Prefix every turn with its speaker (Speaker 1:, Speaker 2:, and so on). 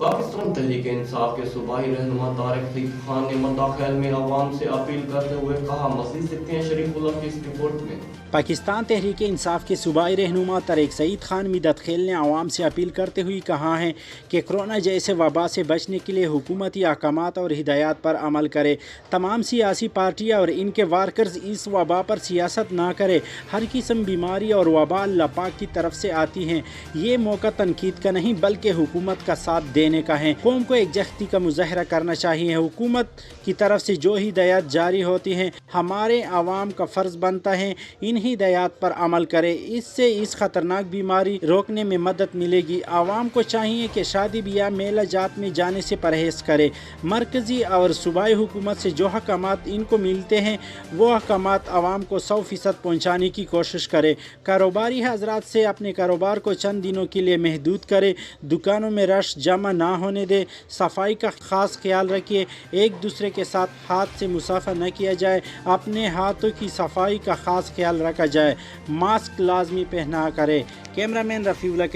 Speaker 1: पाकिस्तान तहरीक इंसाफ के सूबाई रहनुमा तारिक खलीफा खान ने मद्दाखैल में आवाम से अपील करते हुए कहा, मज़ीद देखते हैं शरीफुल्लाह की इस रिपोर्ट में।
Speaker 2: पाकिस्तान तहरीक इंसाफ के सूबाई रहनुमा तारिक सईद खान मिदत खेल ने आवाम से अपील करते हुए कहा है कि कोरोना जैसे वबा से बचने के लिए हुकूमती अहकामात और हिदायत पर अमल करे। तमाम सियासी पार्टियाँ और इनके वारकर्स इस वबा पर सियासत ना करे। हर किस्म बीमारी और वबा अल्लाह पाक की तरफ से आती हैं। ये मौका तनकीद का नहीं बल्कि हुकूमत का साथ देने का है। कौम को एकजहती का मुजाहरा करना चाहिए। हुकूमत की तरफ से जो हिदायत जारी होती हैं हमारे आवाम का फ़र्ज़ बनता है इन हिदायत पर अमल करे। इससे इस खतरनाक बीमारी रोकने में मदद मिलेगी। आवाम को चाहिए कि शादी ब्याह मेला जात में जाने से परहेज़ करे। मरकज़ी और सूबाई हुकूमत से जो अहकामात इनको मिलते हैं वो अहकामात आवाम को 100% पहुँचाने की कोशिश करे। कारोबारी हजरात से अपने कारोबार को चंद दिनों के लिए महदूद करे। दुकानों में रश जमा ना होने दे। सफाई का ख़ास ख्याल रखिए। एक दूसरे के साथ हाथ से मुसाफा न किया जाए। अपने हाथों की सफाई का ख़ास ख्याल रखा जाए। मास्क लाजमी पहना करे। कैमरामैन रफ़ीउल्लाह के